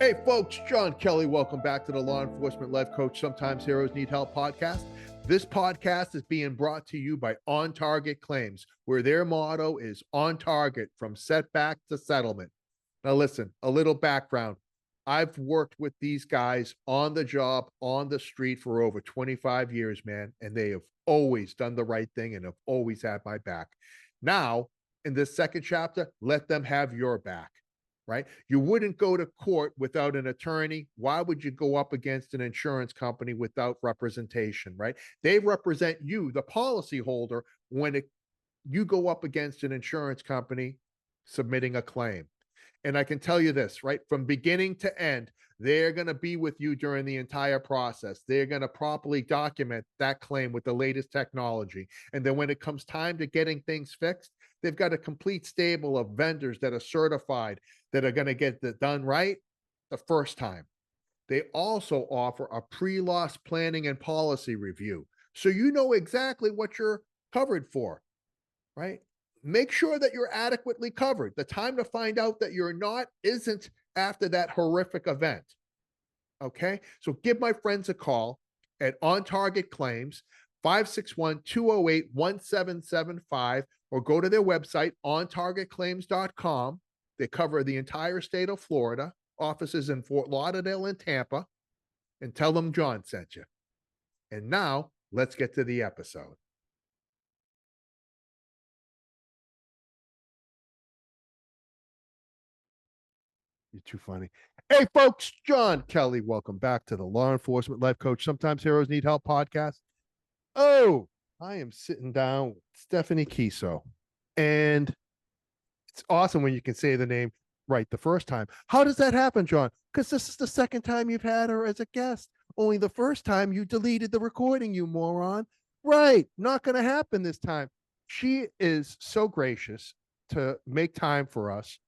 Hey folks, John Kelly. Welcome back to the Law Enforcement Life Coach Sometimes Heroes Need Help podcast. This podcast is being brought to you by On Target Claims, where their motto is on target from setback to settlement. Now listen, a little background. I've worked with these guys on the job, on the street for over 25 years, man, and they have always done the right thing and have always had my back. Now, in this second chapter, let them have your back. Right? You wouldn't go to court without an attorney. Why would you go up against an insurance company without representation, right? They represent you, the policyholder, when you go up against an insurance company submitting a claim. And I can tell you this, right? From beginning to end, they're going to be with you during the entire process. They're going to properly document that claim with the latest technology. And then when it comes time to getting things fixed, they've got a complete stable of vendors that are certified that are going to get it done right the first time. They also offer a pre-loss planning and policy review. So you know exactly what you're covered for, right? Make sure that you're adequately covered. The time to find out that you're not isn't after that horrific event. Okay? So give my friends a call at On Target Claims, 561-208-1775, or go to their website, ontargetclaims.com. They cover the entire state of Florida, offices in Fort Lauderdale and Tampa, and tell them John sent you. And now, let's get to the episode. You're too funny. Hey, folks, John Kelly. Welcome back to the Law Enforcement Life Coach Sometimes Heroes Need Help podcast. Oh, I am sitting down with Stephanie Kiesow. And it's awesome when you can say the name right the first time. How does that happen, John? Because this is the second time you've had her as a guest. Only the first time you deleted the recording, you moron. Right. Not going to happen this time. She is so gracious to make time for us.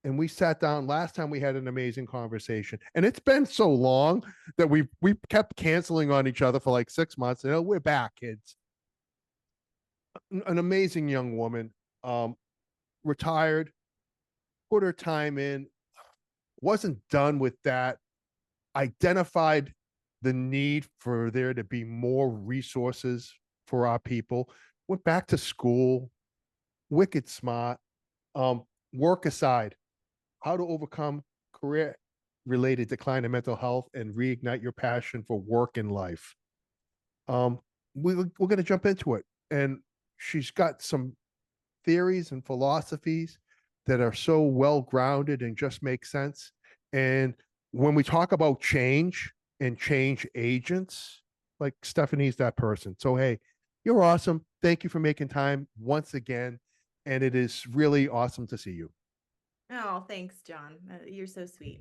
And we sat down last time. We had an amazing conversation, and it's been so long that we kept canceling on each other for like 6 months. And we're back, kids. An amazing young woman, retired, put her time in, wasn't done with that, identified the need for there to be more resources for our people, went back to school, wicked smart, Workicide, how to overcome career-related decline in mental health and reignite your passion for work and life. We're going to jump into it. And she's got some theories and philosophies that are so well-grounded and just make sense. And when we talk about change and change agents, like Stephanie's that person. So, hey, you're awesome. Thank you for making time once again. And it is really awesome to see you. Oh, thanks, John. You're so sweet.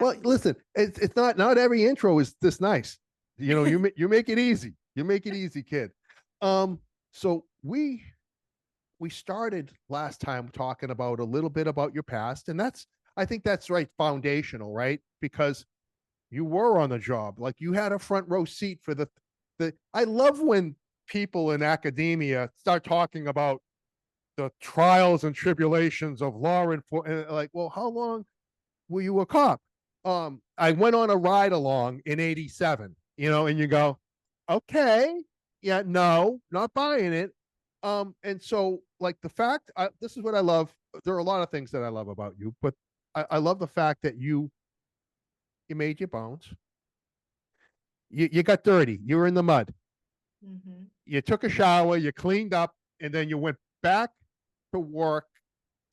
Well, listen, it's not every intro is this nice. You know, you make it easy. You make it easy, kid. So we started last time talking about a little bit about your past, and I think that's right, foundational, right? Because you were on the job, like you had a front row seat for the. I love when people in academia start talking about the trials and tribulations of law enforcement. Like, well, how long were you a cop? I went on a ride along in '87, and you go, okay, yeah, no, not buying it. And so like the fact, this is what I love. There are a lot of things that I love about you, but I love the fact that you made your bones. You got dirty. You were in the mud. Mm-hmm. You took a shower, you cleaned up, and then you went back to work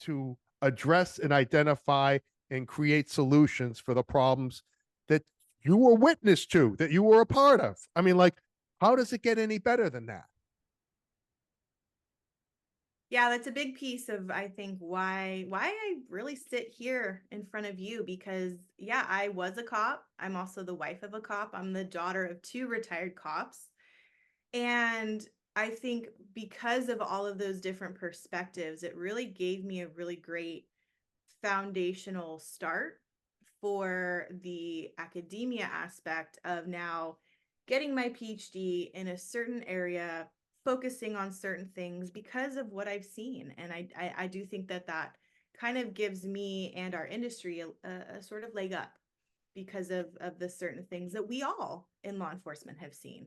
to address and identify and create solutions for the problems that you were witness to, that you were a part of. I mean, like, how does it get any better than that? Yeah, that's a big piece of, I think, why I really sit here in front of you, because yeah, I was a cop. I'm also the wife of a cop. I'm the daughter of 2 retired cops. And I think because of all of those different perspectives, it really gave me a really great foundational start for the academia aspect of now getting my PhD in a certain area, focusing on certain things because of what I've seen. And I do think that kind of gives me and our industry a sort of leg up because of the certain things that we all in law enforcement have seen.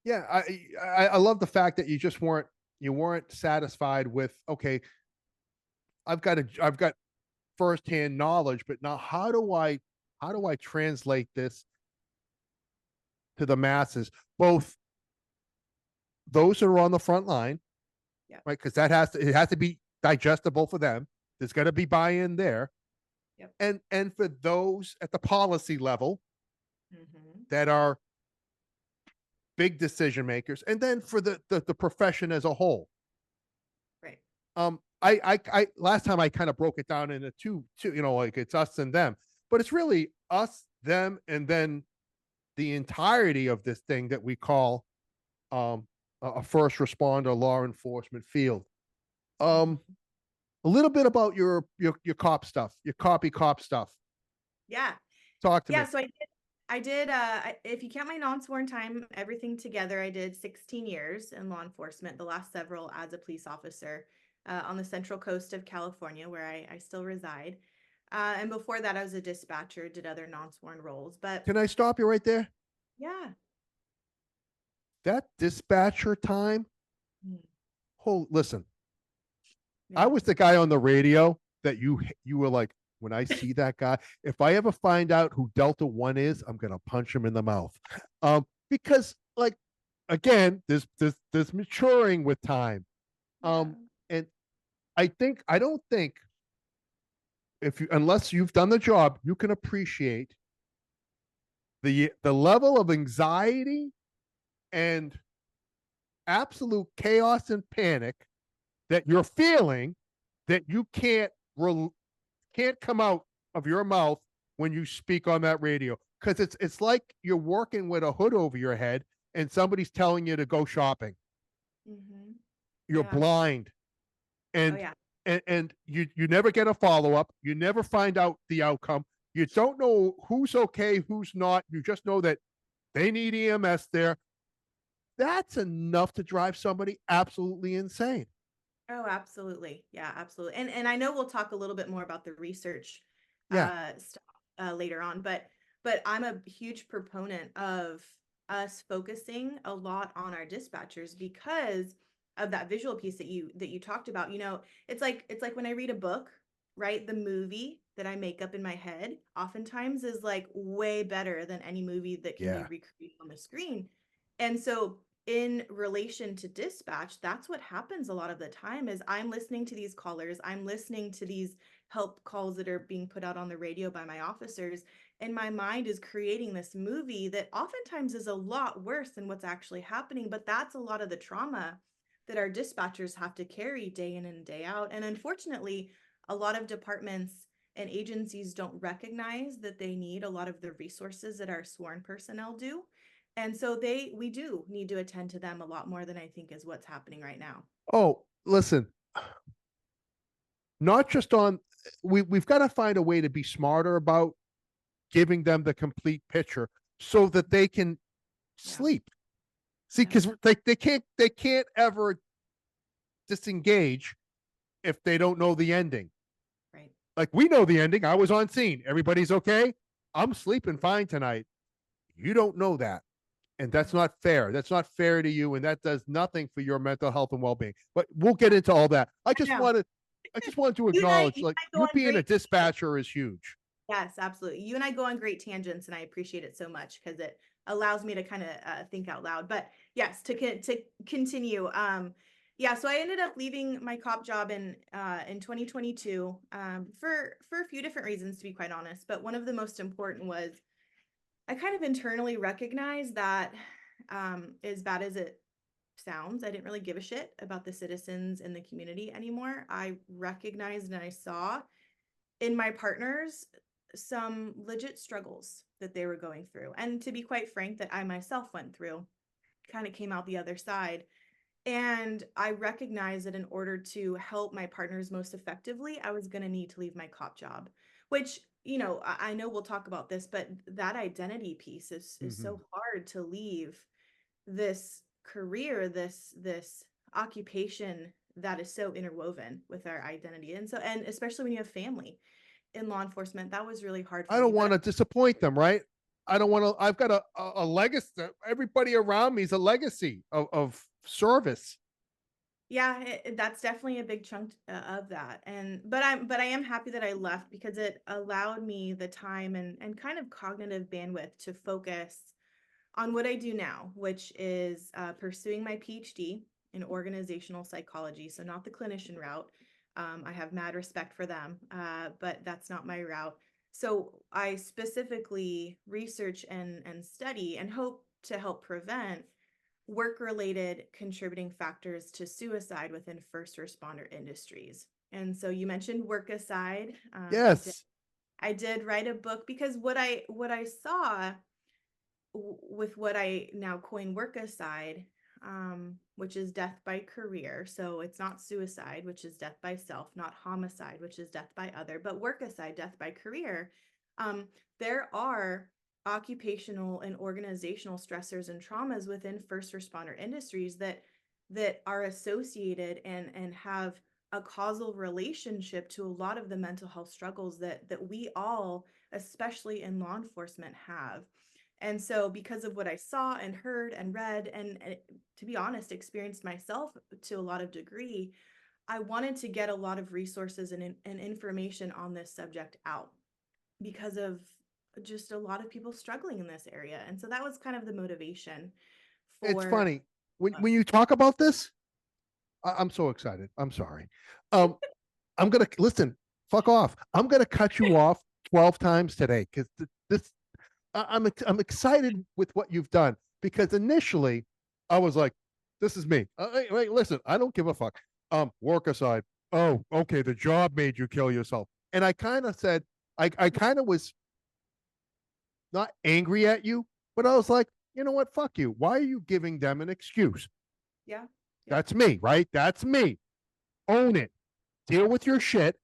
Yeah, I love the fact that you weren't satisfied with, okay, I've got firsthand knowledge, but now how do I translate this to the masses, both those that are on the front line, Yep. right? Because it has to be digestible for them. There's got to be buy-in there, Yep. and for those at the policy level Mm-hmm. that are big decision makers, and then for the profession as a whole. Right. I last time I kind of broke it down into two, like it's us and them, but it's really us, them, and then the entirety of this thing that we call um a first responder law enforcement field. Um, Mm-hmm. a little bit about your cop stuff, your cop stuff. Yeah. Talk to Yeah. me. So I did, if you count my non-sworn time, everything together, I did 16 years in law enforcement, the last several as a police officer on the central coast of California, where I still reside. And before that, I was a dispatcher, did other non-sworn roles. But Can I stop you right there? yeah. That dispatcher time. Mm. Oh, listen, I Yeah. was the guy on the radio that you were like, when I see that guy, if I ever find out who Delta One is, I'm gonna punch him in the mouth. Because like again, there's maturing with time. Yeah. And I don't think if you unless you've done the job, you can appreciate the level of anxiety and absolute chaos and panic that you're feeling that you can't come out of your mouth when you speak on that radio, because it's like you're working with a hood over your head and somebody's telling you to go shopping. Mm-hmm. You're Yeah. blind, Oh, and yeah. you never get a follow-up, you never find out the outcome, you don't know who's okay, who's not, you just know that they need EMS there. That's enough to drive somebody absolutely insane. Oh, absolutely. Yeah, absolutely. And I know we'll talk a little bit more about the research Yeah. stuff later on, but I'm a huge proponent of us focusing a lot on our dispatchers because of that visual piece that you talked about. You know, it's like when I read a book, right? The movie that I make up in my head oftentimes is like way better than any movie that can be Yeah. recreated on the screen. And so in relation to dispatch, that's what happens a lot of the time is I'm listening to these callers, I'm listening to these help calls that are being put out on the radio by my officers, and my mind is creating this movie that oftentimes is a lot worse than what's actually happening. But that's a lot of the trauma that our dispatchers have to carry day in and day out. And unfortunately, a lot of departments and agencies don't recognize that they need a lot of the resources that our sworn personnel do. And so we do need to attend to them a lot more than I think is what's happening right now. Oh, listen, not just on we've got to find a way to be smarter about giving them the complete picture so that they can Yeah. sleep. See, Yeah. because they can't ever disengage if they don't know the ending. Right. Like we know the ending. I was on scene. Everybody's okay. I'm sleeping fine tonight. You don't know that. And that's Yeah. not fair. That's not fair to you. And that does nothing for your mental health and well being. But we'll get into all that. I know. I just wanted to You and I, acknowledge you like and I go you on being a great. dispatcher is huge. Yes, absolutely. You and I go on great tangents, and I appreciate it so much because it allows me to kind of think out loud. But yes, to continue, yeah. So I ended up leaving my cop job in 2022 for a few different reasons, to be quite honest. But one of the most important was I kind of internally recognized that, as bad as it sounds, I didn't really give a shit about the citizens in the community anymore. I recognized and I saw in my partners some legit struggles that they were going through. And to be quite frank, that I myself went through, kind of came out the other side. And I recognized that in order to help my partners most effectively, I was going to need to leave my cop job, which, you know, I know we'll talk about this, but that identity piece is Mm-hmm. so hard to leave this career, this occupation that is so interwoven with our identity. And so, and especially when you have family in law enforcement, that was really hard I for me. don't But want to disappoint them, right? I don't want to. I've got a legacy. Everybody around me is a legacy of service. yeah, that's definitely a big chunk of that. And but I am happy that I left because it allowed me the time and kind of cognitive bandwidth to focus on what I do now, which is pursuing my PhD in organizational psychology. So not the clinician route. I have mad respect for them, but that's not my route. So I specifically research and study and hope to help prevent work-related contributing factors to suicide within first responder industries. And so you mentioned Workicide. Yes, I did write a book because what I saw with what I now coin Workicide, which is death by career. So it's not suicide, which is death by self, not homicide, which is death by other, but Workicide, death by career. Um, there are occupational and organizational stressors and traumas within first responder industries that are associated and have a causal relationship to a lot of the mental health struggles that we all, especially in law enforcement, have. And so, because of what I saw and heard and read, and to be honest, experienced myself to a lot of degree, I wanted to get a lot of resources and information on this subject out because of just a lot of people struggling in this area. And so that was kind of the motivation it's for funny when book. when you talk about this. I'm so excited. I'm sorry. Um, I'm gonna listen. Fuck off. I'm gonna cut you off 12 times today because this. I'm excited with what you've done because initially I was like, "This is me." Wait, listen. I don't give a fuck. Work aside. Oh, okay. The job made you kill yourself, and I kind of said, I kind of was not angry at you, but I was like, you know what? Fuck you. Why are you giving them an excuse? Yeah. Yeah. That's me, right? That's me. Own it. Deal with your shit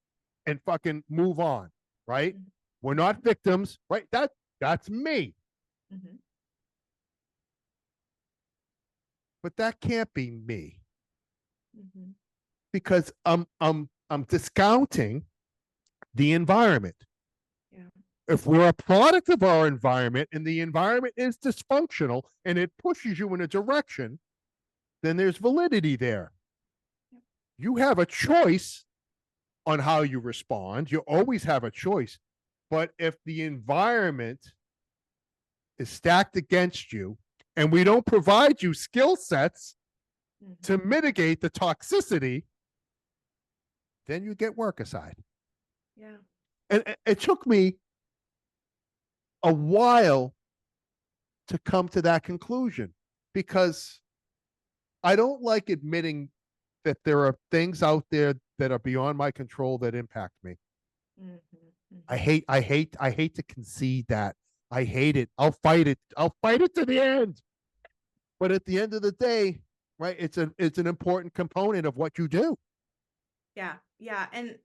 and fucking move on, right? We're Mm-hmm. not victims, right? That's me. Mm-hmm. But that can't be me Mm-hmm. because I'm discounting the environment. Yeah. If we're a product of our environment and the environment is dysfunctional and it pushes you in a direction, then there's validity there. Yep. You have a choice on how you respond. You always have a choice. But if the environment is stacked against you and we don't provide you skill sets to Mm-hmm. mitigate the toxicity, then you get work aside. Yeah. And it took me a while to come to that conclusion because I don't like admitting that there are things out there that are beyond my control that impact me. Mm-hmm. I Mm-hmm. hate, I hate, I hate to concede that. I hate it. I'll fight it. I'll fight it to the end. But at the end of the day, right, it's an important component of what you do. Yeah. Yeah. And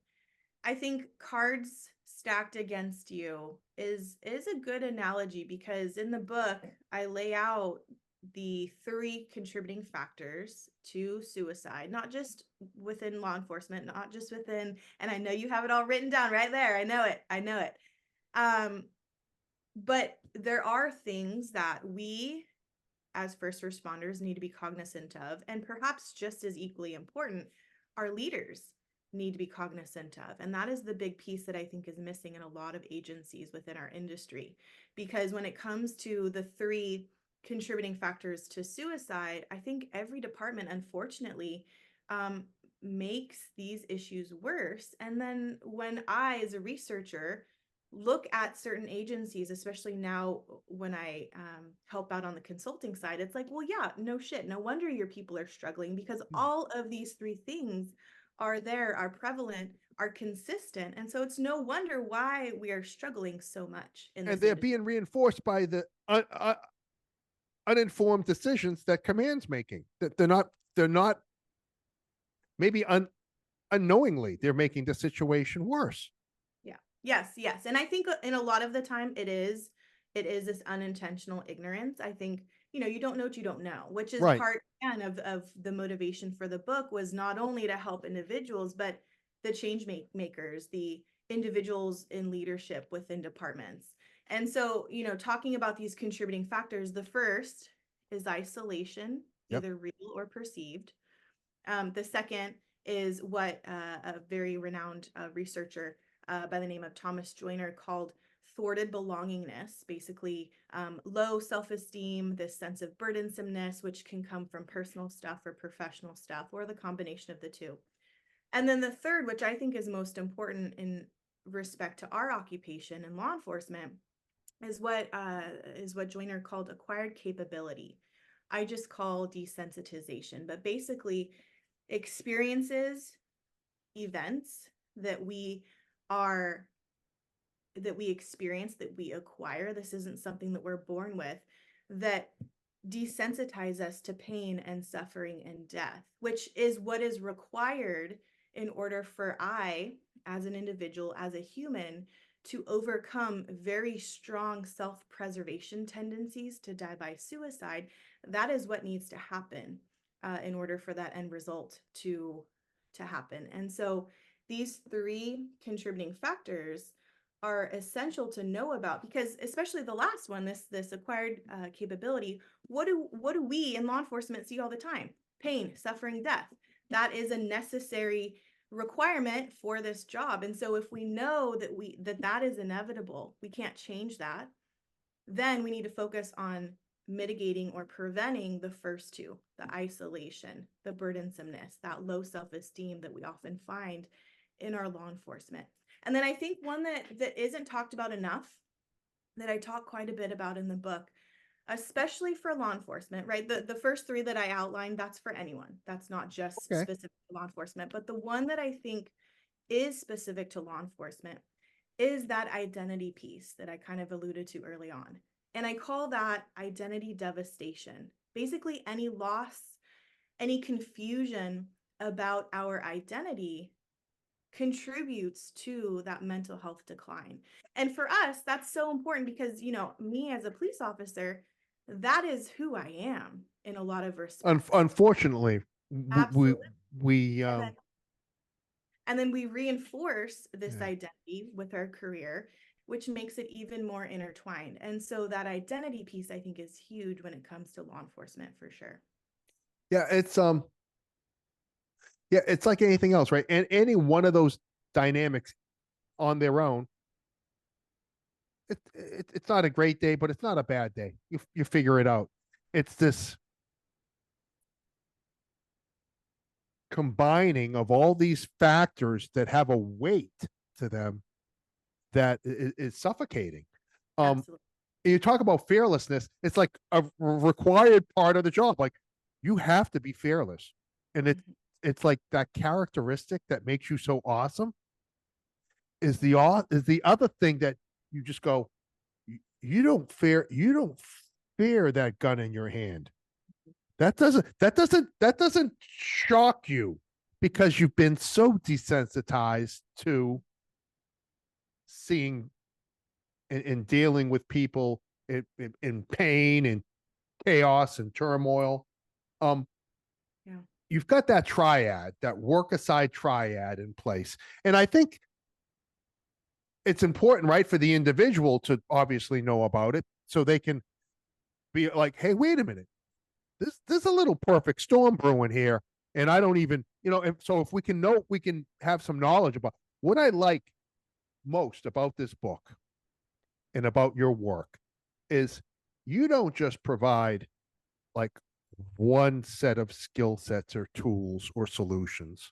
I think cards stacked against you is a good analogy because in the book I lay out the three contributing factors to suicide, not just within law enforcement, not just within, and I know you have it all written down right there. I know it. I know it. Um, but there are things that we as first responders need to be cognizant of, and perhaps just as equally important, our leaders need to be cognizant of. And that is the big piece that I think is missing in a lot of agencies within our industry. Because when it comes to the three contributing factors to suicide, I think every department, unfortunately, um, makes these issues worse. And then when I, as a researcher, look at certain agencies, especially now when I help out on the consulting side, it's like, well, yeah, no shit. No wonder your people are struggling because all of these three things are there, are prevalent, are consistent. And so it's no wonder why we are struggling so much in And this they're industry. being reinforced by the uninformed decisions that command's making. That they're not maybe unknowingly they're making the situation worse. Yeah. Yes, yes. And I think in a lot of the time it is this unintentional ignorance. I think, you don't know what you don't know, which is Right. part again of the motivation for the book, was not only to help individuals, but the change makers, the individuals in leadership within departments. And so, talking about these contributing factors, the first is isolation, Yep. either real or perceived. The second is what a very renowned researcher by the name of Thomas Joyner called thwarted belongingness, basically low self-esteem, this sense of burdensomeness, which can come from personal stuff or professional stuff, or the combination of the two. And then the third, which I think is most important in respect to our occupation in law enforcement, is what Joyner called acquired capability. I just call desensitization, but basically experiences, events that we are that we experience, that we acquire. This isn't something that we're born with, that desensitize us to pain and suffering and death, which is what is required in order for I, as an individual, as a human, to overcome very strong self-preservation tendencies to die by suicide. That is what needs to happen in order for that end result to happen. And so these three contributing factors are essential to know about, because especially the last one, this acquired capability, what do we in law enforcement see all the time? Pain, suffering, death. That is a necessary requirement for this job. And so if we know that is inevitable, we can't change that, then we need to focus on mitigating or preventing the first two, the isolation, the burdensomeness, that low self-esteem that we often find in our law enforcement. And then I think one that isn't talked about enough, that I talk quite a bit about in the book, especially for law enforcement, right? The first three that I outlined, that's for anyone. That's not just Okay. specific to law enforcement. But the one that I think is specific to law enforcement is that identity piece that I kind of alluded to early on. And I call that identity devastation. Basically, any loss, any confusion about our identity contributes to that mental health decline. And for us, that's so important because, me as a police officer, that is who I am in a lot of respects. Unfortunately, we Absolutely. we And then we reinforce this yeah. identity with our career, which makes it even more intertwined. And so that identity piece, I think, is huge when it comes to law enforcement for sure. Yeah, it's like anything else, right? And any one of those dynamics on their own, it's not a great day, but it's not a bad day. You figure it out. It's this combining of all these factors that have a weight to them that is suffocating. Um, Absolutely. you talk about fearlessness, it's like a required part of the job. Like you have to be fearless. And Mhm. it's like that characteristic that makes you so awesome is the other thing that you just go, you don't fear that gun in your hand. That doesn't shock you because you've been so desensitized to seeing and dealing with people in pain and chaos and turmoil. Um, Yeah. you've got that triad, that Workicide triad in place, and I think it's important, right, for the individual to obviously know about it so they can be like, hey, wait a minute, there's a little perfect storm brewing here, and I don't even, so if we can have some knowledge about what I like most about this book and about your work is you don't just provide like one set of skill sets or tools or solutions.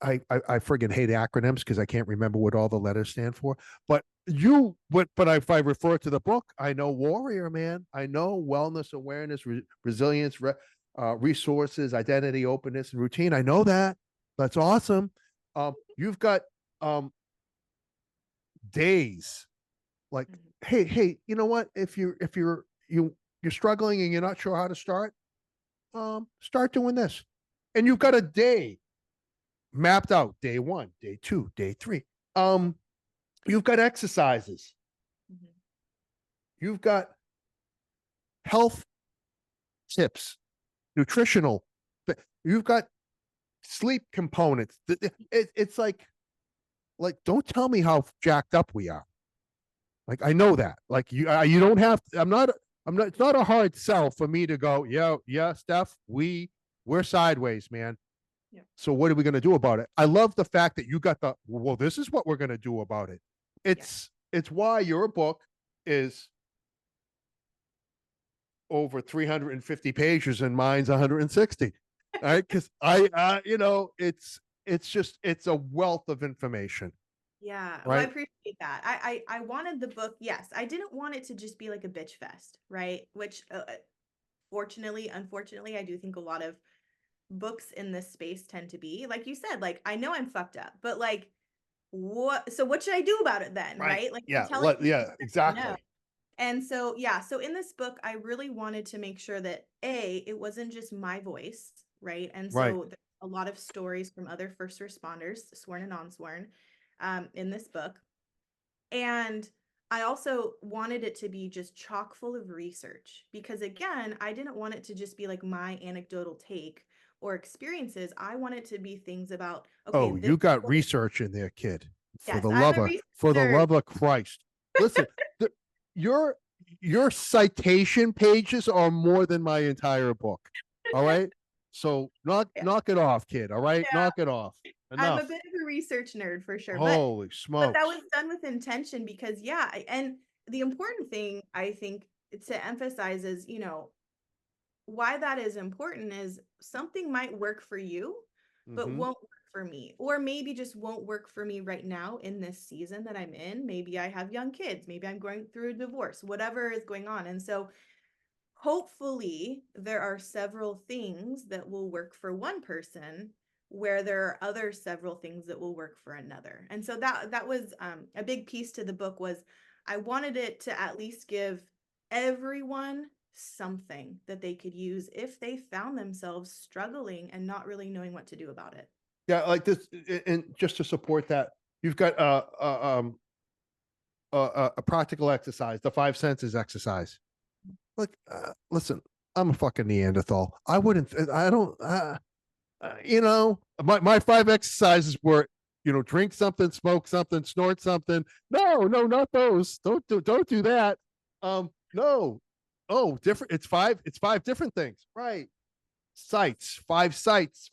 I friggin' hate acronyms because I can't remember what all the letters stand for. But if I refer to the book, I know warrior, man. I know wellness, awareness, resilience, resources, identity, openness, and routine. I know that. That's awesome. You've got days like, Mhm. hey, you know what? If you're struggling and you're not sure how to start doing this, and you've got a day mapped out, day one, day two, day three. You've got exercises. Mhm. You've got health tips, nutritional. You've got sleep components. It's like don't tell me how jacked up we are. Like I know that. Like you don't have. I'm not. I'm not. It's not a hard sell for me to go. Yeah, yeah, Steph. We're sideways, man. Yeah. So what are we going to do about it? I love the fact that you got the. Well, this is what we're going to do about it. Yeah. It's why your book is over 350 pages and mine's 160. All right, because it's just it's a wealth of information. Yeah. Well, I Right, appreciate that. I wanted the book. Yes, I didn't want it to just be like a bitch fest, right? Which, fortunately, unfortunately, I do think a lot of books in this space tend to be. Like you said, like I know I'm fucked up, but like what? So what should I do about it then, right. right? Like you're Yeah, telling me yeah, things that I know. exactly. And so, yeah, so in this book, I really wanted to make sure that it wasn't just my voice, right? And Right. so there's a lot of stories from other first responders, sworn and non-sworn, in this book. And I also wanted it to be just chock full of research because, again, I didn't want it to just be like my anecdotal take or experiences. I want it to be things about, okay, Oh, this, you got research in there, kid. yes, I'm a For the researcher. love of Christ. Listen, the, your your citation pages are more than my entire book. All right? So Yeah, knock it off, kid. All right? yeah. Knock it off. I'm a Enough. bit of a research nerd for sure, Holy but that smokes. was done with intention because yeah, and the important thing I think to emphasize is, why that is important is something might work for you, but Mm-hmm. won't work for me, or maybe just won't work for me right now in this season that I'm in. Maybe I have young kids, maybe I'm going through a divorce, whatever is going on. And so hopefully there are several things that will work for one person where there are other several things that will work for another. And so that was a big piece to the book was I wanted it to at least give everyone something that they could use if they found themselves struggling and not really knowing what to do about it. Yeah, like this, and just to support that, you've got a practical exercise, the five senses exercise. Like, listen, I'm a fucking Neanderthal. I wouldn't. I don't. My five exercises were, drink something, smoke something, snort something. No, no, not those. Don't do that. No. Oh, different. It's five different things. Right. Sights, five sounds,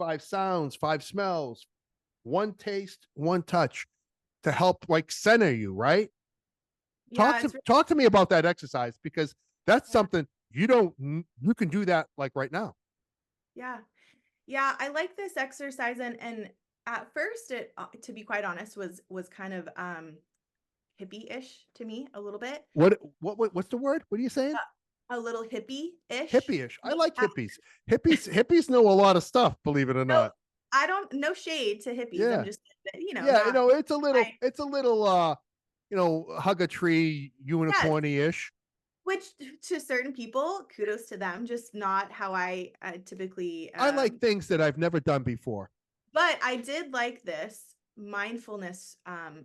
five smells, one taste, one touch to help like center you. Right. Yeah, it's really, Talk to me about that exercise because that's yeah. something you can do that like right now. Yeah. Yeah, I like this exercise and at first it to be quite honest was kind of hippie-ish to me a little bit. What's the word? What are you saying? A little hippie-ish. Hippie-ish. I Yeah. like hippies. Hippies know a lot of stuff, believe it or So not. I don't no shade to hippies. I'm Yeah. just Yeah, not I it's a little hug a tree yes, unicorny-ish. which to certain people, kudos to them, just not how I typically I like things that I've never done before. but I did like this mindfulness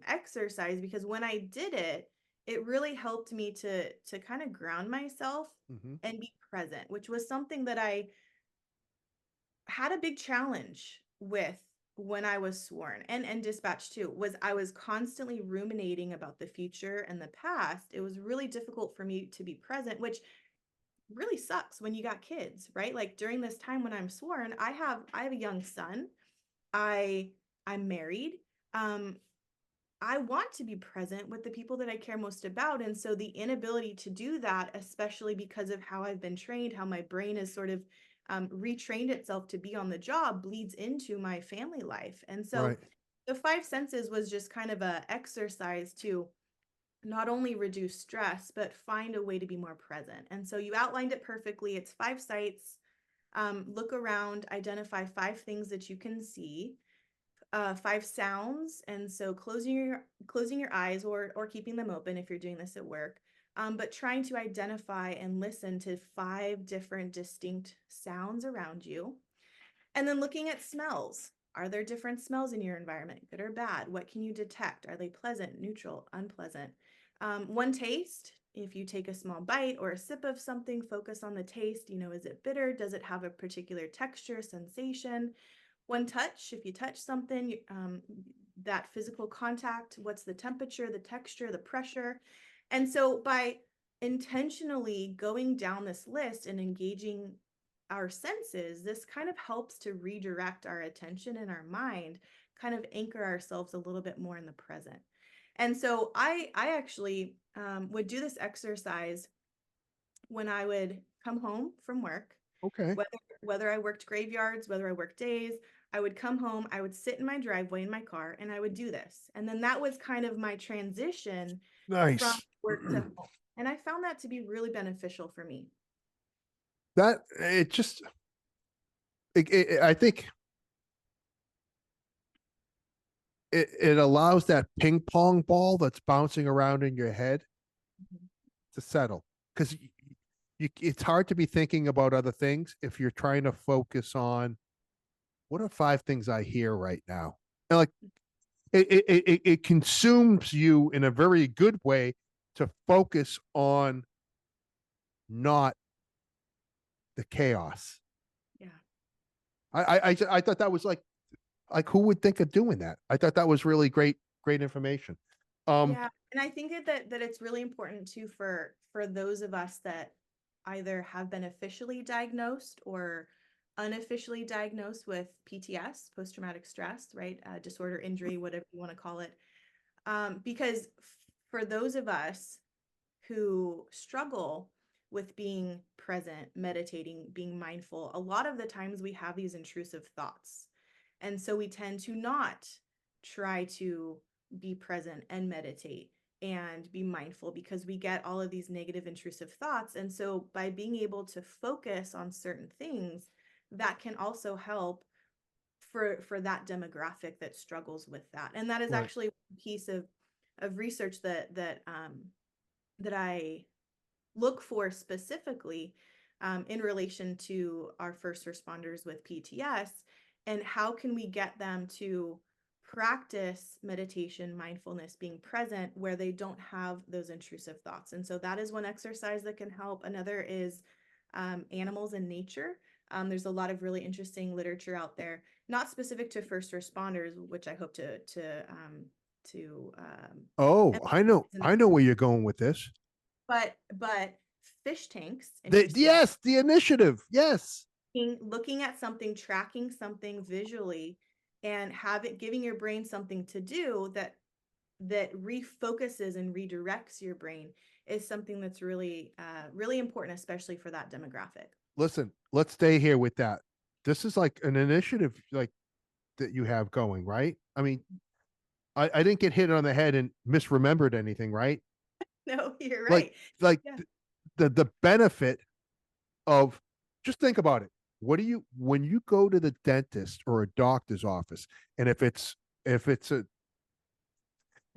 exercise because when I did it, it really helped me to kind of ground myself Mm-hmm. and be present, which was something that I had a big challenge with when I was sworn and dispatched too was I was constantly ruminating about the future and the past. It was really difficult for me to be present, which really sucks when you got kids, right? Like during this time when I'm sworn, I have a young son. I I'm married. Um I want to be present with the people that I care most about. And so the inability to do that, especially because of how I've been trained, how my brain has sort of retrained itself to be on the job, bleeds into my family life. And so Right. the five senses was just kind of a exercise to not only reduce stress, but find a way to be more present. And so you outlined it perfectly. It's five sights. Look around, identify five things that you can see, five sounds, and so closing your eyes or keeping them open if you're doing this at work, but trying to identify and listen to five different distinct sounds around you, and then looking at smells. Are there different smells in your environment, good or bad? What can you detect? Are they pleasant, neutral, unpleasant? One taste. if you take a small bite or a sip of something, focus on the taste. Is it bitter? Does it have a particular texture, sensation? One touch, if you touch something, that physical contact, what's the temperature, the texture, the pressure? And so by intentionally going down this list and engaging our senses, this kind of helps to redirect our attention and our mind, kind of anchor ourselves a little bit more in the present. And so I actually would do this exercise when I would come home from work, Okay. whether whether I worked graveyards, whether I worked days. I would come home, I would sit in my driveway in my car, and I would do this. And then that was kind of my transition from Nice. work to home. And I found that to be really beneficial for me. That it just, I think it allows that ping pong ball that's bouncing around in your head Mhm. to settle, because it's hard to be thinking about other things if you're trying to focus on what are five things I hear right now. And like it consumes you in a very good way to focus on not the chaos. Yeah. I thought that was like who would think of doing that? I thought that was really great information. Um, Yeah, and I think that it's really important too for those of us that either have been officially diagnosed or unofficially diagnosed with PTS, post-traumatic stress, right? Disorder, injury, whatever you want to call it. Because for those of us who struggle with being present, meditating, being mindful, a lot of the times we have these intrusive thoughts. And so we tend to not try to be present and meditate and be mindful because we get all of these negative intrusive thoughts. And so by being able to focus on certain things, that can also help for that demographic that struggles with that. And that is right. actually a piece of research that I look for specifically in relation to our first responders with PTS, and how can we get them to practice meditation, mindfulness, being present where they don't have those intrusive thoughts. And so that is one exercise that can help. Another is animals in nature. There's a lot of really interesting literature out there, not specific to first responders, which I hope to Oh, emphasize, I know where you're going with this. but fish tanks in your city, Yes, the initiative. Yes. looking at something, tracking something visually, and giving your brain something to do that refocuses and redirects your brain is something that's really really important, especially for that demographic. Listen, let's stay here with that. This is like an initiative like that you have going, right? I mean, I didn't get hit on the head and misremembered anything, right? No, you're Like right. like Yeah. the benefit of, just think about it. What do you, when you go to the dentist or a doctor's office, and if it's a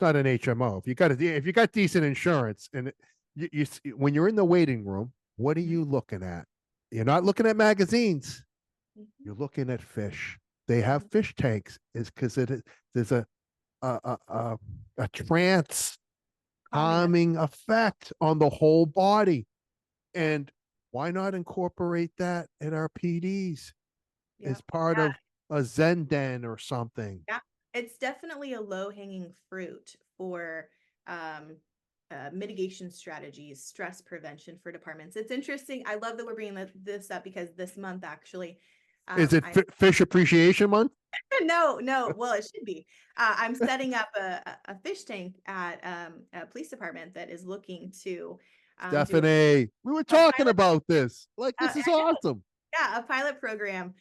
not an HMO, if you got decent insurance, and you when you're in the waiting room, what are Mhm. you looking at? You're not looking at magazines. Mhm. You're looking at fish. They have Mhm. fish tanks, is because there's a trance Calming us. calming effect on the whole body. And why not incorporate that in our PDs Yeah. as part Yeah. of a Zen den or something? Yeah, it's definitely a low-hanging fruit for um, mitigation strategies, stress prevention for departments. It's interesting. I love that we're bringing this up because this month actually, Is it I Fish Appreciation Month? no, no, well, it should be. I'm setting up a fish tank at a police department that is looking to do Stephanie, we were a talking pilot. about this. Like, I this is know, awesome. yeah, a pilot program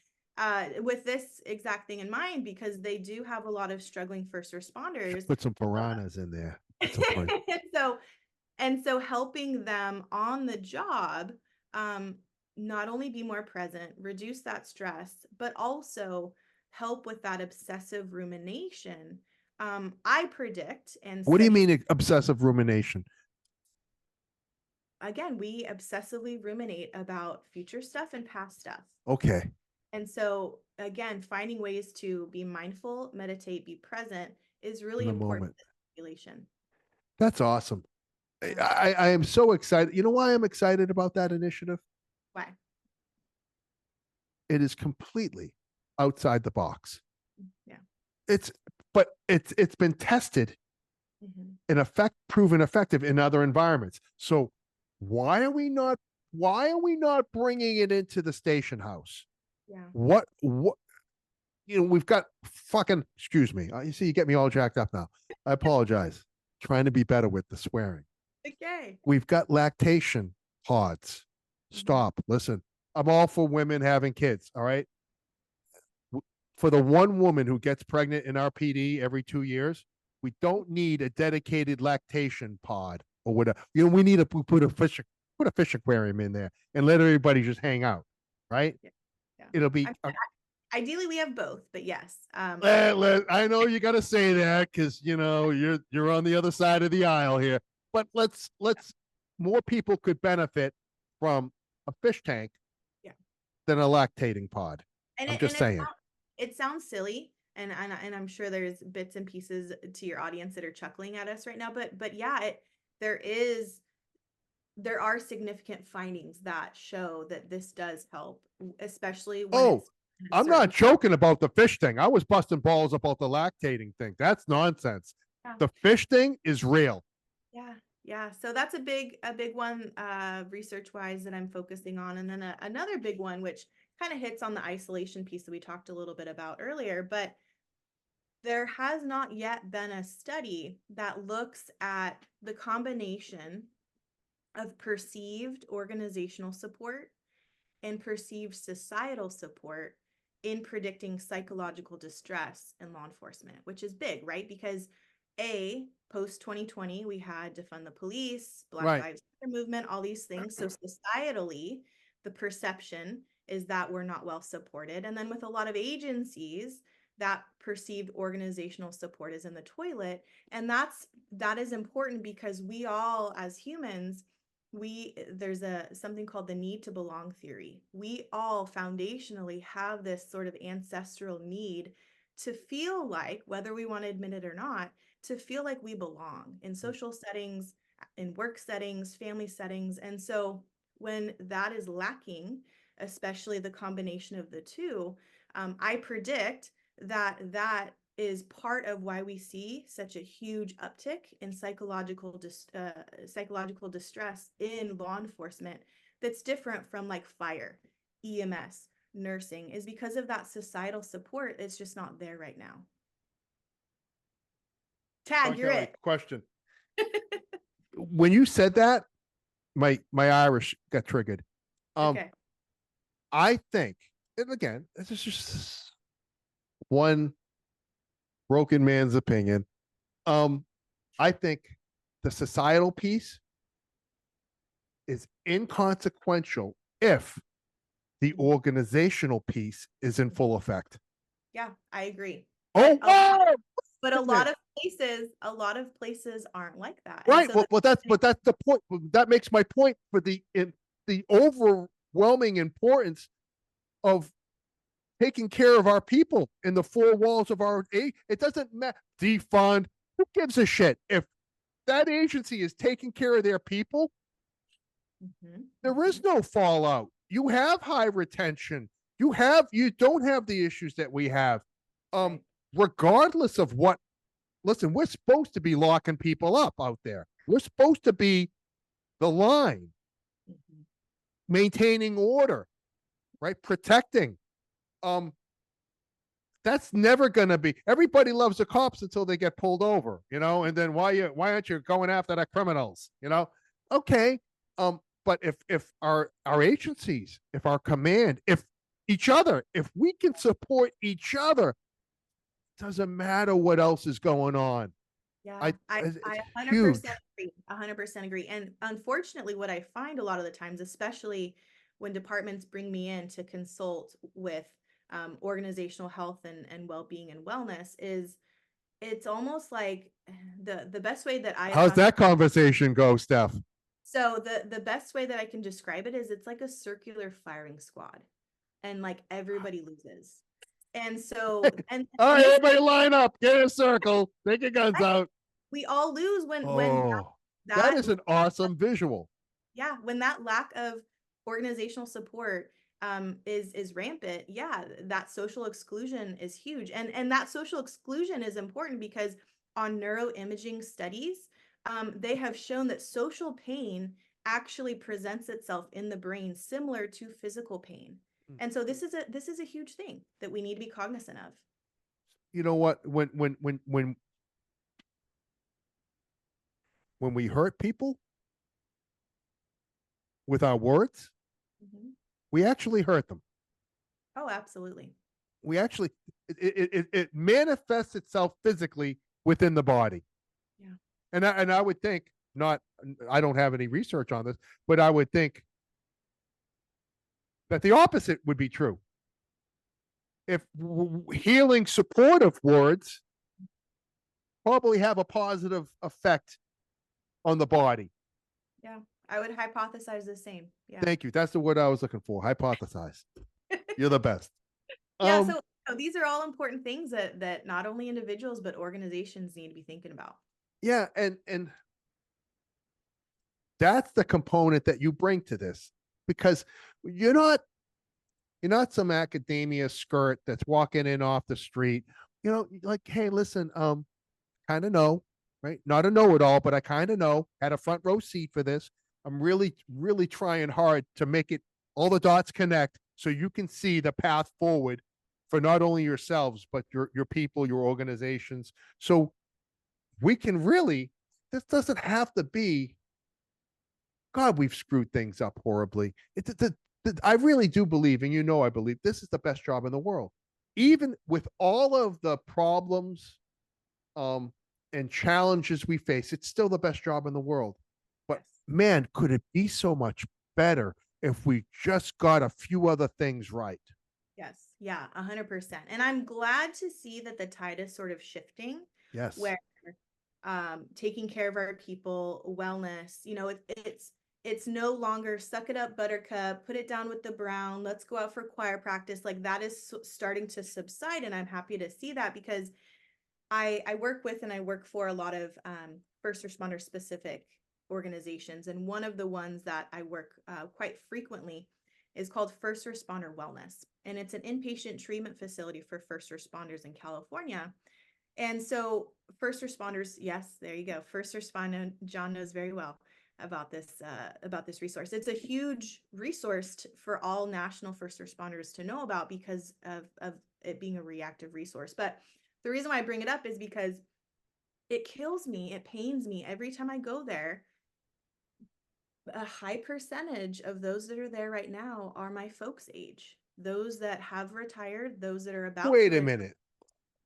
with this exact thing in mind because they do have a lot of struggling first responders. Put some piranhas in there. Put some piranhas. and so and so helping them on the job, um, not only be more present, reduce that stress, but also help with that obsessive rumination. I predict, and What do you studies, mean obsessive rumination? again, we obsessively ruminate about future stuff and past stuff. Okay, And so, again, finding ways to be mindful, meditate, be present is in really the important moment. for this population. That's awesome. I am so excited. You know why I'm excited about that initiative? Why? It is completely outside the box. Yeah. It's but it's been tested Hmm. in effect, proven effective in other environments. So why are we not bringing it into the station house? Yeah. What we've got fucking, excuse me. You see, you get me all jacked up now. I apologize. Trying to be better with the swearing. Okay. We've got lactation pods. Hmm. Stop. Listen, I'm all for women having kids. All right. For the one woman who gets pregnant in our PD every 2 years, we don't need a dedicated lactation pod or whatever. We need to put a fish aquarium in there and let everybody just hang out. Right. Yeah. Yeah. It'll be Ideally, we have both, but yes. I know you got to say that because you're on the other side of the aisle here. But let's more people could benefit from a fish tank Yeah. than a lactating pod. And I'm it just saying. it sounds silly, and I'm sure there's bits and pieces to your audience that are chuckling at us right now, but yeah, there is there are significant findings that show that this does help, especially when Oh, it's in a I'm not certain. joking about the fish thing. I was busting balls about the lactating thing. That's nonsense. Yeah. The fish thing is real. Yeah. Yeah. So that's a big one, research wise, that I'm focusing on. And then another big one, which kind of hits on the isolation piece that we talked a little bit about earlier, but there has not yet been a study that looks at the combination of perceived organizational support and perceived societal support in predicting psychological distress in law enforcement, which is big, right? Because post 2020, we had defund the police, Black Right. Lives Matter movement, all these things. So societally, the perception is that we're not well supported. And then with a lot of agencies, that perceived organizational support is in the toilet. And that is important because we all as humans, there's something called the need to belong theory. We all foundationally have this sort of ancestral need to feel like, whether we want to admit it or not, to feel like we belong in social settings, in work settings, family settings. And so when that is lacking, especially the combination of the two, I predict that is part of why we see such a huge uptick in psychological distress in law enforcement, that's different from like fire, EMS, nursing, is because of that societal support. It's just not there right now. Tag, you're Kelly, it. question. When you said that, my Irish got triggered. Okay. I think, and again, this is just one broken man's opinion. Um, I think the societal piece is inconsequential if the organizational piece is in full effect. Yeah, I agree. Oh, wow! But a lot of places aren't like that. And Right. so But that's the point. That makes my point for the overwhelming importance of taking care of our people in the four walls of our aid. It doesn't matter. Defund. Who gives a shit? If that agency is taking care of their people, there is no fallout. You have high retention. You don't have the issues that we have. Right. Regardless of what, listen, we're supposed to be locking people up out there. We're supposed to be the line, maintaining order, right? Protecting. That's never gonna be. Everybody loves the cops until they get pulled over, and then why aren't you going after the criminals? Okay. But if our agencies, if our command, if each other, if we can support each other, doesn't matter what else is going on. Yeah, It's I huge. 100% agree. 100% agree. And unfortunately, what I find a lot of the times, especially when departments bring me in to consult with organizational health and well-being and wellness, is it's almost like the best way that I How's have to. that conversation go, Steph? So the best way that I can describe it is it's like a circular firing squad, and like everybody loses. And so All and right, this everybody line up, get in a circle, take your guns right, out. we all lose when Oh, That that is an awesome visual. yeah, when that lack of organizational support is rampant, yeah, that social exclusion is huge, and that social exclusion is important because on neuroimaging studies, they have shown that social pain actually presents itself in the brain similar to physical pain, and so this is a huge thing that we need to be cognizant of. You know what? When we hurt people with our words, Mhm. we actually hurt them. Oh, absolutely. We actually it manifests itself physically within the body. Yeah. And I would think, not, I don't have any research on this, but I would think that the opposite would be true. If healing supportive words probably have a positive effect on the body. Yeah, I would hypothesize the same. Yeah. Thank you. That's the word I was looking for. Hypothesize. You're the best. Yeah, Um, so these are all important things that not only individuals but organizations need to be thinking about. yeah, and that's the component that you bring to this, because you're not you're not some academia skirt that's walking in off the street. Like, hey, listen, kind of know, right? Not a know-it-all, but I kind of know. Had a front row seat for this. I'm really, really trying hard to make it all the dots connect so you can see the path forward for not only yourselves but your people, your organizations. So we can really. This doesn't have to be. God, we've screwed things up horribly. I really do believe, and I believe this is the best job in the world, even with all of the problems um, and challenges we face. It's still the best job in the world. But Yes. man, could it be so much better if we just got a few other things right? Yes. Yeah, 100%. And I'm glad to see that the tide is sort of shifting Yes. where taking care of our people, wellness, it's no longer suck it up buttercup, put it down with the brown, let's go out for choir practice. Like that is starting to subside, and I'm happy to see that because I work with and I work for a lot of first responder specific organizations. And one of the ones that I work quite frequently is called First Responder Wellness. And it's an inpatient treatment facility for first responders in California. And so, first responders, yes, there you go. First responder, John knows very well about this resource. It's a huge resource for all national first responders to know about because of it being a reactive resource. But the reason why I bring it up is because it kills me, it pains me every time I go there. A high percentage of those that are there right now are my folks' age, those that have retired, those that are about to Wait a retire. minute.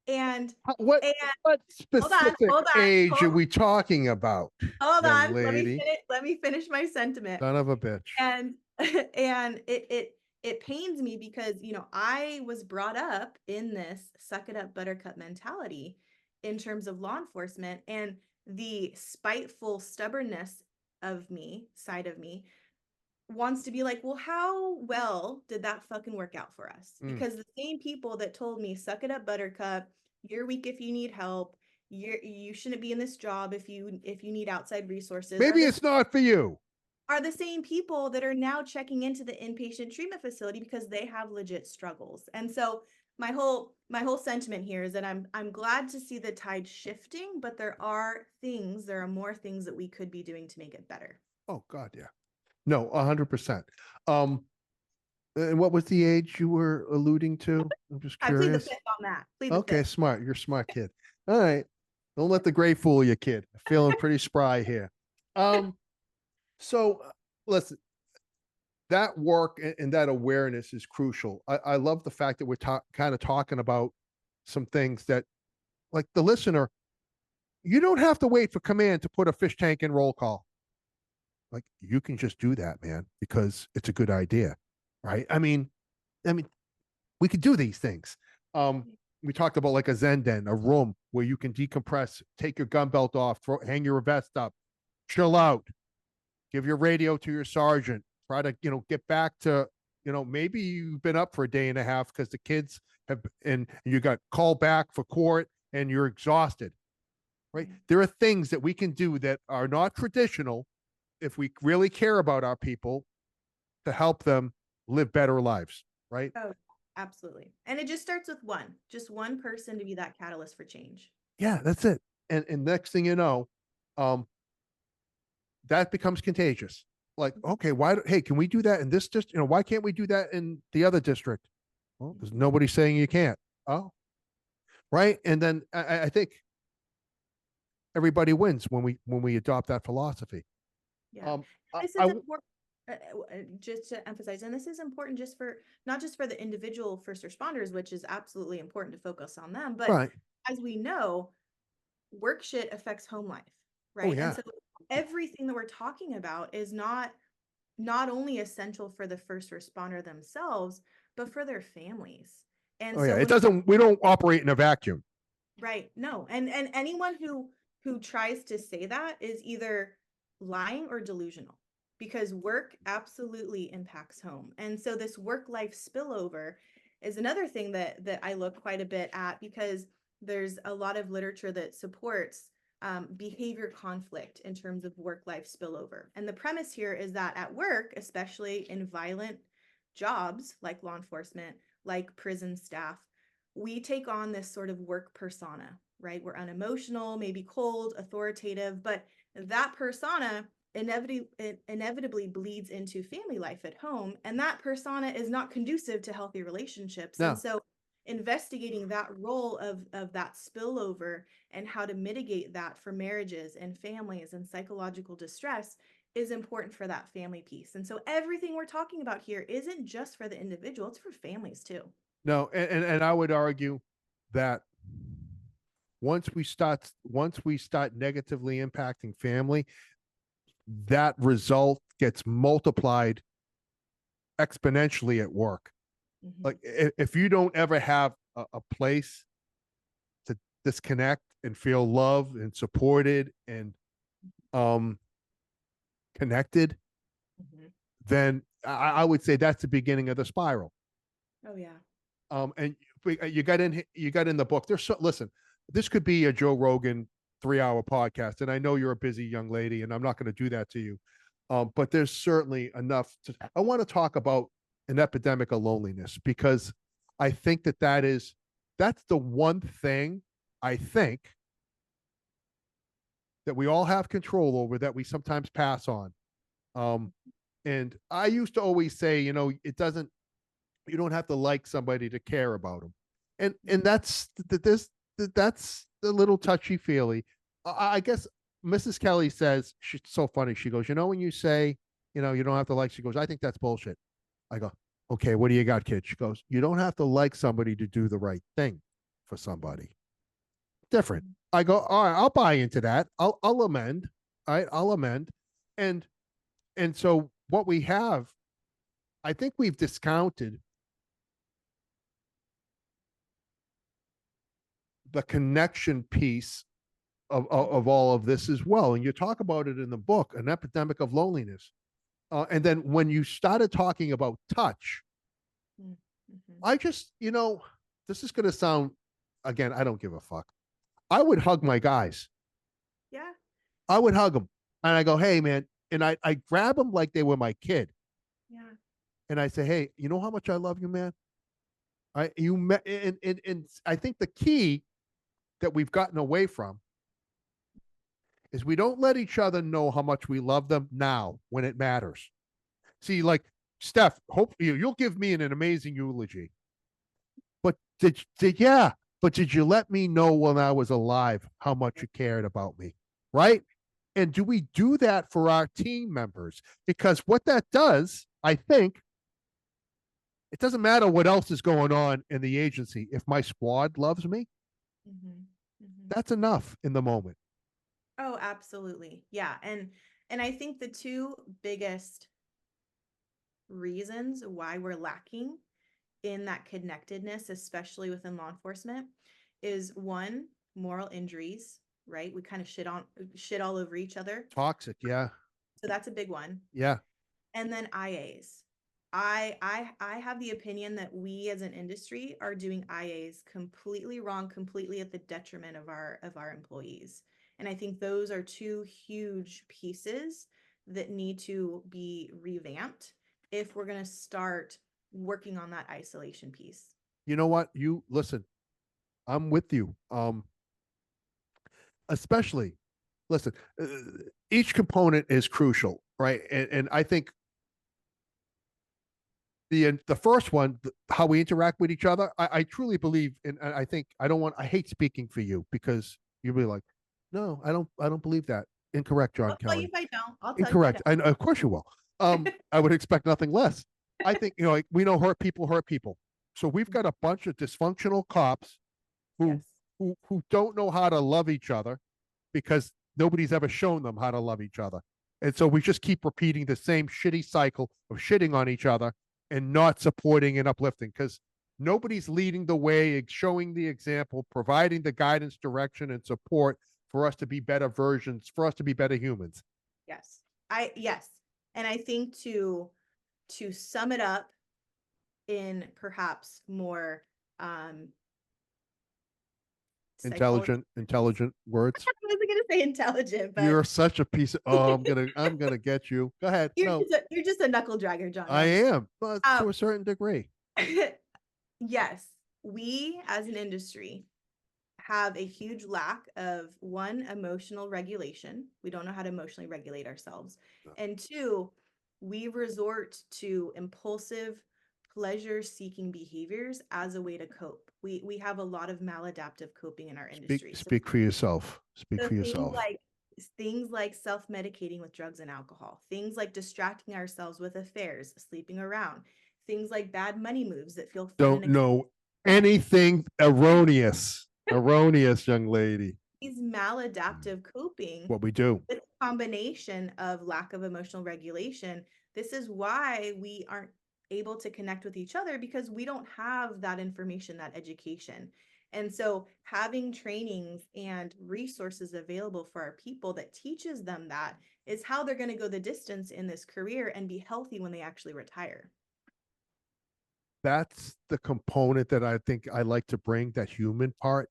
And What and what hold on, specific hold on, age are we talking about, hold young on. lady? Let me finish my sentiment. Son of a bitch. And and it pains me because I was brought up in this suck it up buttercup mentality in terms of law enforcement, and the spiteful stubbornness of me side of me wants to be like, well, how well did that fucking work out for us? Mm. Because the same people that told me suck it up buttercup, you're weak if you need help, you shouldn't be in this job if you need outside resources, Maybe it's not for you. are the same people that are now checking into the inpatient treatment facility because they have legit struggles. And so my whole sentiment here is that I'm glad to see the tide shifting, but there are more things that we could be doing to make it better. Oh God, yeah. No, 100%. Um, and what was the age you were alluding to? I'm just I plead the curious. fifth on that. Plead the Okay, fifth. smart. You're a smart kid. All right. Don't let the gray fool you, kid. Feeling pretty spry here. Um, so listen, that work and that awareness is crucial. I love the fact that we're kind of talking about some things that, like the listener, you don't have to wait for command to put a fish tank in roll call. Like you can just do that, man, because it's a good idea, right? I mean, we could do these things. We talked about like a Zen den, a room where you can decompress, take your gun belt off, hang your vest up, chill out, give your radio to your sergeant, try to, get back to, maybe you've been up for a day and a half because the kids have, and you got called back for court and you're exhausted, right? Right. There are things that we can do that are not traditional if we really care about our people to help them live better lives, right? Oh, absolutely. And it just starts with just one person to be that catalyst for change. Yeah, that's it. And next thing you know, um, that becomes contagious. Like, Mhm. okay, hey, can we do that in this district? Why can't we do that in the other district? Well, there's Mhm. nobody saying you can't. Oh, right. And then I think everybody wins when we adopt that philosophy. Yeah. Um, This I is important. Just to emphasize, and this is important just for not just for the individual first responders, which is absolutely important to focus on them, but right. as we know, work shit affects home life, Oh right? And yeah. so everything that we're talking about is not only essential for the first responder themselves, but for their families. And Oh yeah. so It when we doesn't. We don't operate in a vacuum. right, no. And anyone who tries to say that is either lying or delusional because work absolutely impacts home. And so this work life spillover is another thing that I look quite a bit at because there's a lot of literature that supports behavior conflict in terms of work life spillover. And the premise here is that at work, especially in violent jobs like law enforcement, like prison staff, we take on this sort of work persona, right? We're unemotional, maybe cold, authoritative, but that persona inevitably bleeds into family life at home. And that persona is not conducive to healthy relationships. And No. so investigating that role of that spillover and how to mitigate that for marriages and families and psychological distress is important for that family piece. And so everything we're talking about here isn't just for the individual, it's for families too. No. And I would argue that once we start negatively impacting family, that result gets multiplied exponentially at work. Like Mhm. if you don't ever have a place to disconnect and feel loved and supported and um connected, Mhm. then I would say that's the beginning of the spiral. Oh yeah. And you got in the book. Listen, this could be a Joe Rogan 3 hour podcast, and I know you're a busy young lady, and I'm not going to do that to you. But there's certainly enough to. I want to talk about an epidemic of loneliness because I think that's the one thing I think that we all have control over that we sometimes pass on. Um, and I used to always say, it doesn't you don't have to like somebody to care about them, and that's the little touchy feely. I guess Mrs. Kelly says she's so funny. She goes, when you say you don't have to like. She goes, I think that's bullshit. I go, okay, what do you got, kid? She goes, you don't have to like somebody to do the right thing for somebody. Different. Mhm. I go, all right, I'll buy into that. I'll amend. All right, I'll amend, and so what we have, I think we've discounted the connection piece of all of this as well. And you talk about it in the book, an epidemic of loneliness. And then when you started talking about touch, Mhm. Mhm. I just, this is going to sound, again, I don't give a fuck. I would hug my guys. Yeah. I would hug them. And I go, hey, man. And I grab them like they were my kid. Yeah. And I say, hey, you know how much I love you, man? And I think the key that we've gotten away from is we don't let each other know how much we love them now when it matters. See, like Steph, hope you'll give me an amazing eulogy. But did you let me know when I was alive how much you cared about me? Right? And do we do that for our team members? Because what that does, I think, it doesn't matter what else is going on in the agency. If my squad loves me, Mhm. Mhm. that's enough in the moment. Oh, absolutely. Yeah. And I think the two biggest reasons why we're lacking in that connectedness, especially within law enforcement, is one, moral injuries, right? We kind of shit all over each other. Toxic, yeah. So that's a big one. Yeah. And then IAs. I have the opinion that we as an industry are doing IAs completely wrong, completely at the detriment of our employees. And I think those are two huge pieces that need to be revamped if we're going to start working on that isolation piece. You know what? You listen, I'm with you. Especially, listen, each component is crucial, right? And I think the first one, how we interact with each other, I truly believe, and I think I hate speaking for you because you'll be like, no, I don't believe that. Incorrect, John I'll tell you Kelly. if I don't. I'll tell you if I Incorrect. And of course you will. don't. I would expect nothing less. I think, like, we know hurt people hurt people. So we've got a bunch of dysfunctional cops who Yes. who don't know how to love each other because nobody's ever shown them how to love each other. And so we just keep repeating the same shitty cycle of shitting on each other and not supporting and uplifting because nobody's leading the way, showing the example, providing the guidance, direction, and support for us to be better versions, for us to be better humans. Yes. Yes. And I think to sum it up in perhaps more psychology. Intelligent words. I wasn't gonna say intelligent, but You're such a piece of, oh, I'm gonna get you. Go ahead. No, you're just a knuckle dragger, John. No, I I'm just am, but um to a certain degree. yes, we as an industry have a huge lack of one, emotional regulation. We don't know how to emotionally regulate ourselves. And two, we resort to impulsive, pleasure seeking behaviors as a way to cope. We have a lot of maladaptive coping in our industry. So, Speak for yourself. Speak so for yourself. things like self-medicating with drugs and alcohol, things like distracting ourselves with affairs, sleeping around, things like bad money moves that feel fun and Don't exciting. know anything erroneous. Erroneous, young lady. These maladaptive coping What we do. with a combination of lack of emotional regulation, this is why we aren't able to connect with each other because we don't have that information, that education. And so having trainings and resources available for our people that teaches them that is how they're going to go the distance in this career and be healthy when they actually retire. That's the component that I think I like to bring, that human part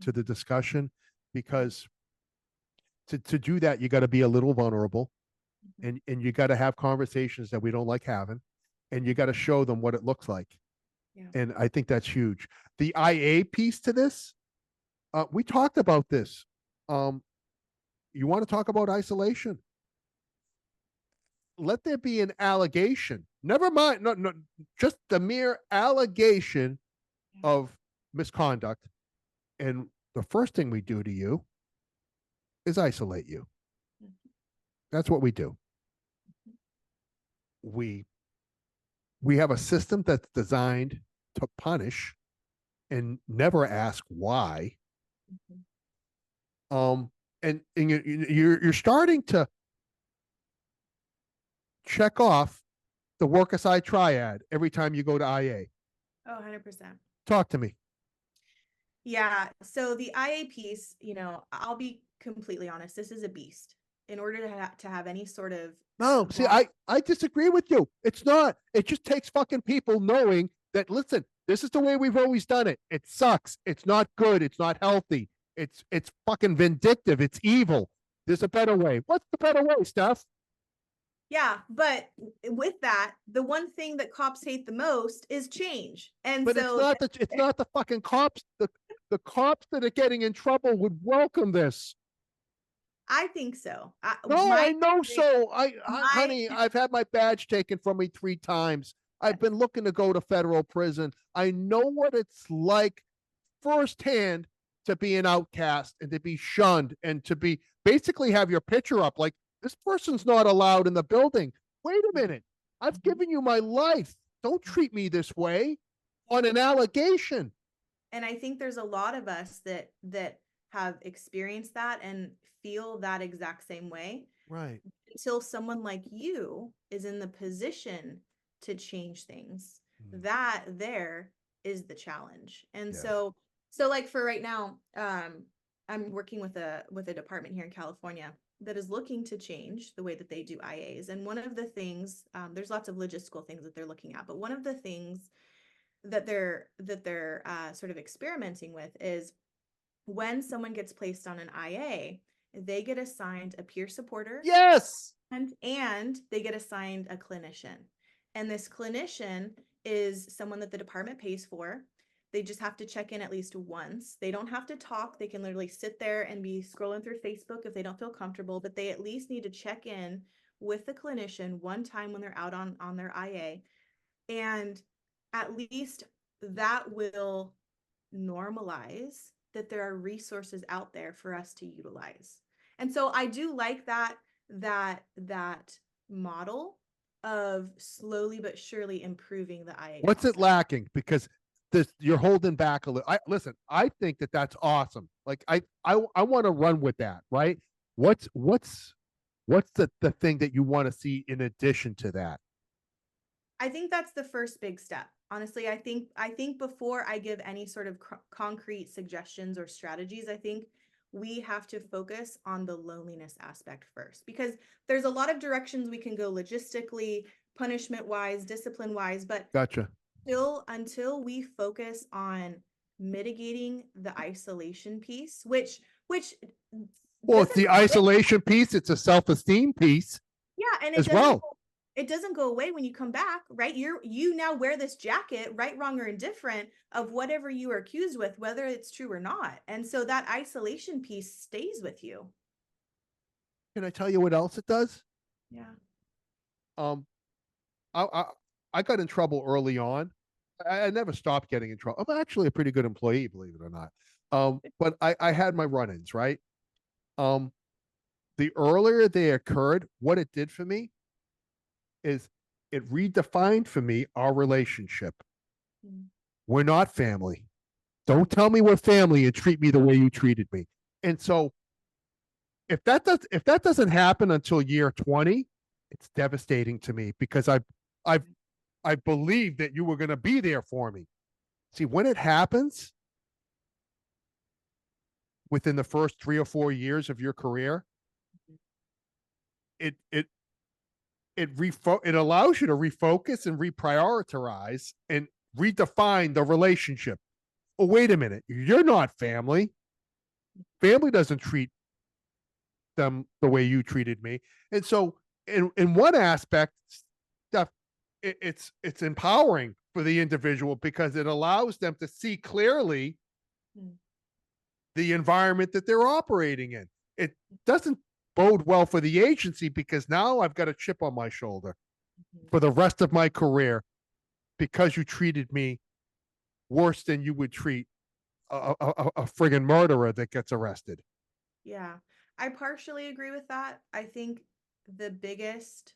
to the discussion, because to do that, you got to be a little vulnerable, and you got to have conversations that we don't like having, and you got to show them what it looks like. Yeah. And I think that's huge. The IA piece to this, we talked about this. You want to talk about isolation? Let there be an allegation. Never mind, no, just the mere allegation of misconduct. And the first thing we do to you is isolate you. That's what we do. We we have a system that's designed to punish and never ask why. And you're starting to check off the Workicide triad every time you go to IA. Oh, 100%. Talk to me. Yeah. So the IA piece, I'll be completely honest, this is a beast. In order to have any sort of No, see, I disagree with you. It's not. It just takes fucking people knowing that, listen, this is the way we've always done it. It sucks. It's not good. It's not healthy. It's fucking vindictive. It's evil. There's a better way. What's the better way, Steph? Yeah, but with that, the one thing that cops hate the most is change. And But so it's not the fucking cops. The cops that are getting in trouble would welcome this. I think so. No, I know so. my Honey, I've had my badge taken from me 3 times. I've been looking to go to federal prison. I know what it's like firsthand to be an outcast and to be shunned and to be basically have your picture up like, this person's not allowed in the building. Wait a minute. I've given you my life. Don't treat me this way on an allegation. And I think there's a lot of us that have experienced that and feel that exact same way. Right. Until someone like you is in the position to change things. That there is the challenge. And Yes. so like for right now, I'm working with a department here in California that is looking to change the way that they do IAs. And one of the things, there's lots of logistical things that they're looking at, but one of the things that they're sort of experimenting with is when someone gets placed on an IA, they get assigned a peer supporter. Yes. And they get assigned a clinician. And this clinician is someone that the department pays for. They just have to check in at least once. They don't have to talk. They can literally sit there and be scrolling through Facebook if they don't feel comfortable, but they at least need to check in with the clinician one time when they're out on their IA. And at least that will normalize that there are resources out there for us to utilize. And so I do like that model of slowly but surely improving the IA What's it process. lacking? Because you're holding back a little. Listen, I think that's awesome. Like I want to run with that, right? What's the thing that you want to see in addition to that? I think that's the first big step. Honestly, I think before I give any sort of concrete suggestions or strategies, I think we have to focus on the loneliness aspect first, because there's a lot of directions we can go logistically, punishment wise, discipline wise, but Gotcha. until we focus on mitigating the isolation piece, which Well, it's doesn't the isolation piece. It's a self-esteem piece yeah, and as well. it doesn't go away when you come back, right? You now wear this jacket, right, wrong, or indifferent, of whatever you are accused with, whether it's true or not. And so that isolation piece stays with you. Can I tell you what else it does? Yeah. Um, I I, I got in trouble early on. I never stopped getting in trouble. I'm actually a pretty good employee, believe it or not. But I had my run-ins, right? Um, the earlier they occurred, what it did for me is it redefined for me our relationship. Mm. We're not family. Don't tell me we're family and treat me the way you treated me. And so if that doesn't happen until year 20, it's devastating to me because I I believed that you were going to be there for me. See, when it happens within the first 3 or 4 years of your career, it it it allows you to refocus and reprioritize and redefine the relationship. Oh, wait a minute, you're not family. Family doesn't treat them the way you treated me. And so, in one aspect, stuff it's empowering for the individual because it allows them to see clearly Mm. the environment that they're operating in. It doesn't bode well for the agency because now I've got a chip on my shoulder Mhm. for the rest of my career because you treated me worse than you would treat a friggin' murderer that gets arrested. Yeah. I partially agree with that. I think the biggest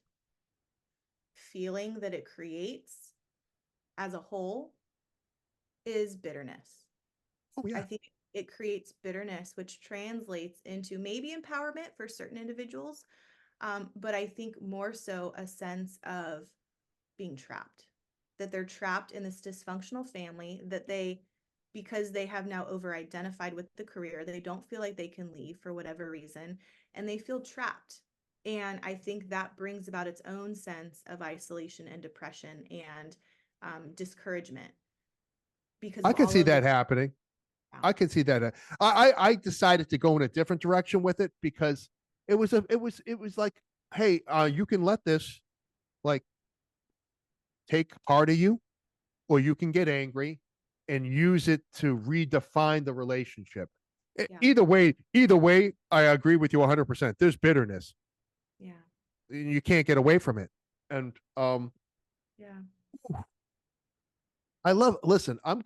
feeling that it creates as a whole is bitterness. Oh I yeah, think it creates bitterness, which translates into maybe empowerment for certain individuals, but I think more so a sense of being trapped, that they're trapped in this dysfunctional family, that because they have now over identified with the career, they don't feel like they can leave for whatever reason, and they feel trapped. And I think that brings about its own sense of isolation and depression and discouragement because I of can all see of that the happening. yeah. I can see that. I decided to go in a different direction with it because it was like, hey, you can let this like take part of you, or you can get angry and use it to redefine the relationship. Yeah. Either way, I agree with you 100%. There's bitterness. Yeah. You can't get away from it. And Yeah. I love. Listen, I'm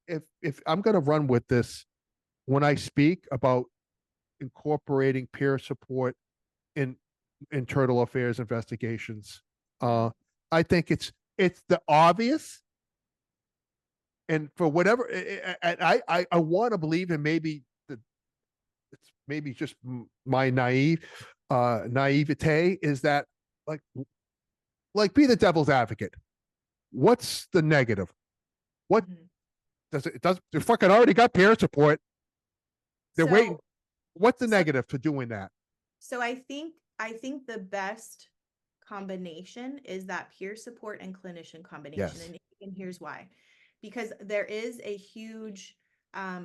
if I'm going to run with this when I speak about incorporating peer support in internal affairs investigations. Uh, I think it's the obvious, and for whatever, I want to believe, and maybe it's maybe just my naivete is that like be the devil's advocate. What's the negative? What Mhm. does it? It does they fucking already got peer support? They're waiting. So What's the so negative to doing that? so I think the best combination is that peer support and clinician combination. Yes. And here's why. Because there is a huge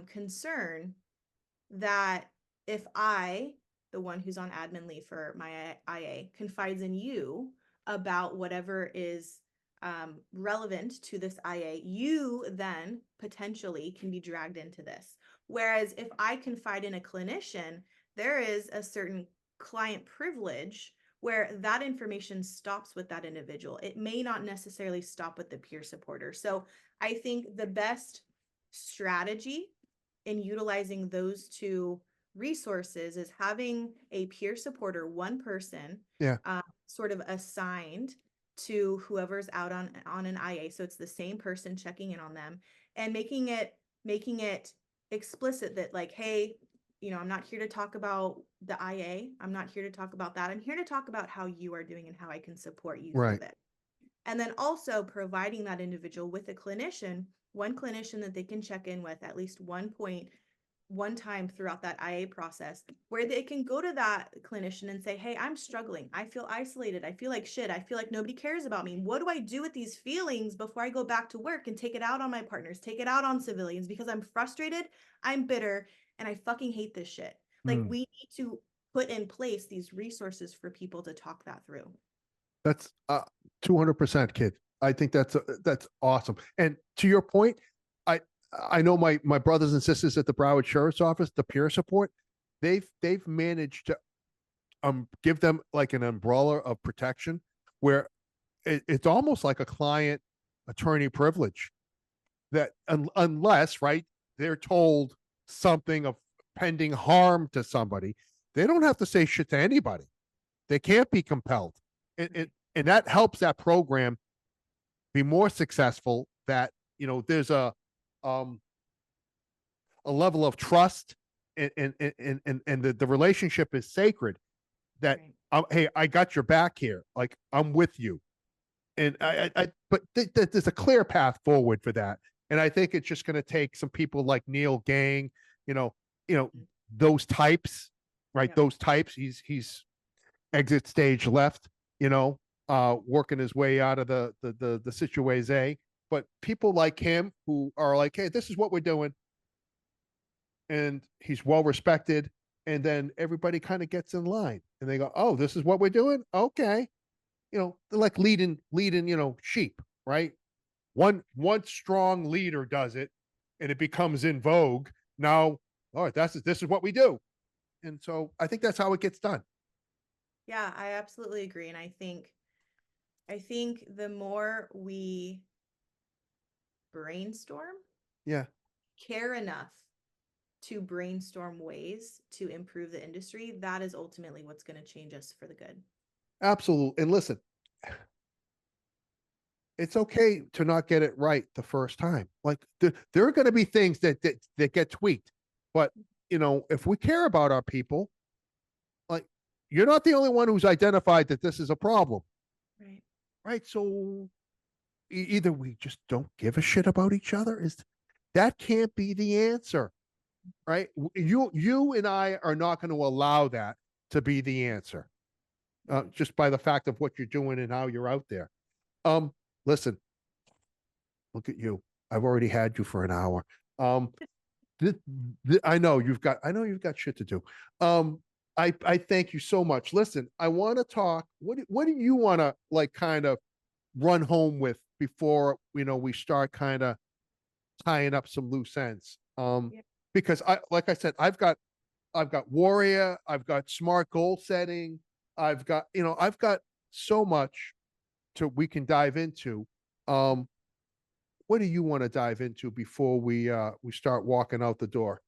concern that if I the one who's on admin leave for my IA, confides in you about whatever is relevant to this IA, you then potentially can be dragged into this. Whereas if I confide in a clinician, there is a certain client privilege where that information stops with that individual. It may not necessarily stop with the peer supporter. So I think the best strategy in utilizing those two resources is having a peer supporter, one person, Yeah. sort of assigned to whoever's out on an IA. So it's the same person checking in on them and making it explicit that like, hey, I'm not here to talk about the IA. I'm not here to talk about that. I'm here to talk about how you are doing and how I can support you through Right. this. And then also providing that individual with a clinician, one clinician that they can check in with at least one time throughout that IA process, where they can go to that clinician and say, hey, I'm struggling. I feel isolated. I feel like shit. I feel like nobody cares about me. What do I do with these feelings before I go back to work and take it out on my partners, take it out on civilians because I'm frustrated, I'm bitter, and I fucking hate this shit. Like, Mm. we need to put in place these resources for people to talk that through. That's 200%, kid. I think that's awesome. And to your point, I I know my brothers and sisters at the Broward Sheriff's Office, the peer support, they've managed to give them like an umbrella of protection where it's almost like a client attorney privilege that unless right they're told something of pending harm to somebody, they don't have to say shit to anybody. They can't be compelled. And that helps that program be more successful. That there's um, a level of trust, and the relationship is sacred. That Right. hey, I got your back here. Like I'm with you, and but there's a clear path forward for that. And I think it's just going to take some people like Neil Gang, you know, you know Mhm. those types, right? Yep. Those types. He's exit stage left, working his way out of the situation. But people like him who are like, hey, this is what we're doing, and he's well respected, and then everybody kind of gets in line, and they go, oh, this is what we're doing, okay. They're like leading, sheep, right? One strong leader does it, and it becomes in vogue. Now, all right, this is what we do, and so I think that's how it gets done. Yeah, I absolutely agree. And I think the more we brainstorm, Yeah, care enough to brainstorm ways to improve the industry, that is ultimately what's going to change us for the good. absolutely. And listen, it's okay to not get it right the first time. Like there are going to be things that get tweaked, but if we care about our people, like you're not the only one who's identified that this is a problem, Right. right? So either we just don't give a shit about each other. Is that can't be the answer, right? You and I are not going to allow that to be the answer, Right. just by the fact of what you're doing and how you're out there. Um, Listen, look at you. I've already had you for an hour. Um, th- I know you've got shit to do. I thank you so much. Listen, I want to talk. What do you want to like kind of run home with before we start kind of tying up some loose ends? Yeah. Because like I said, I've got warrior, I've got smart goal setting, I've got so much to we can dive into. Um, what do you want to dive into before we start walking out the door?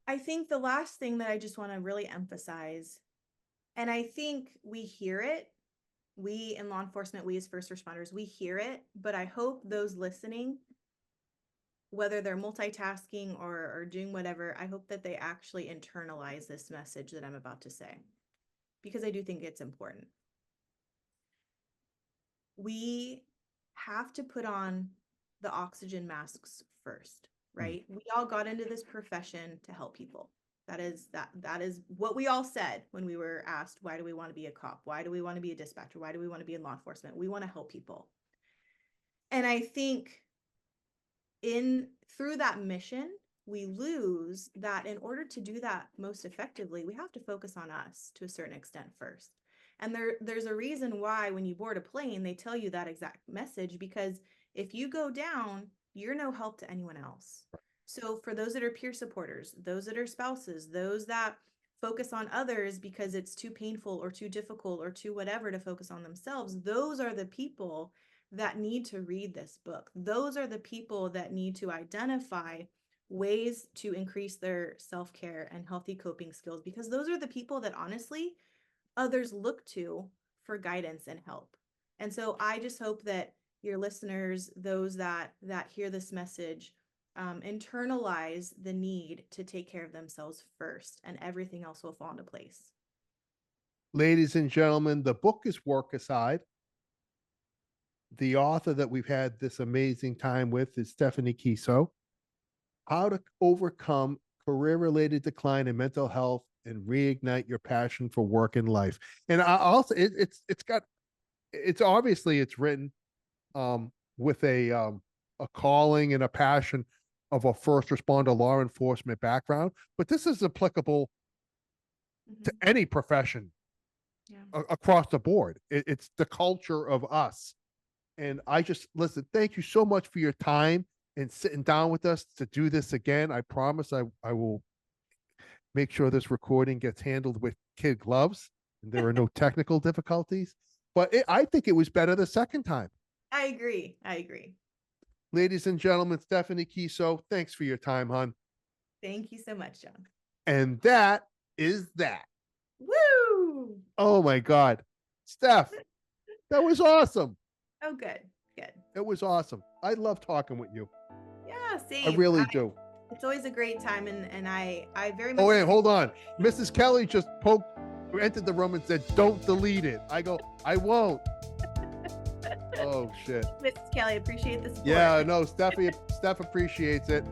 I think the last thing that I just want to really emphasize, and I think we hear it, we in law enforcement, we as first responders, we hear it, but I hope those listening, whether they're multitasking or doing whatever, I hope that they actually internalize this message that I'm about to say, because I do think it's important. We have to put on the oxygen masks first, Mm. right? We all got into this profession to help people. That is what we all said when we were asked, why do we want to be a cop? Why do we want to be a dispatcher? Why do we want to be in law enforcement? We want to help people. And I think in through that mission, we lose that in order to do that most effectively, we have to focus on us to a certain extent first. And there's a reason why when you board a plane, they tell you that exact message, because if you go down, you're no help to anyone else. So for those that are peer supporters, those that are spouses, those that focus on others because it's too painful or too difficult or too whatever to focus on themselves, those are the people that need to read this book. Those are the people that need to identify ways to increase their self-care and healthy coping skills, because those are the people that honestly others look to for guidance and help. And so I just hope that your listeners, those that hear this message, internalize the need to take care of themselves first, and everything else will fall into place. Ladies and gentlemen, the book is Workicide. The author that we've had this amazing time with is Stephanie Kiesow. How to overcome career-related decline in mental health and reignite your passion for work and life. And I also, it's obviously it's written with a calling and a passion of a first responder law enforcement background, but this is applicable to any profession across the board. It's the culture of us. And I just, listen, thank you so much for your time and sitting down with us to do this again. I promise I will make sure this recording gets handled with kid gloves and there are no technical difficulties. But I think it was better the second time. I agree. Ladies and gentlemen, Stephanie Kiesow, thanks for your time, hon. Thank you so much, John. And that is that. Woo! Oh my God. Steph, that was awesome. Oh, good. It was awesome. I love talking with you. Yeah, same. I really do. It's always a great time, and I very much. Oh wait, hold on. Mrs. Kelly just entered the room and said, "Don't delete it." I go, "I won't." Oh shit. Mrs. Kelly, appreciate the support. Yeah, no, Steph appreciates it.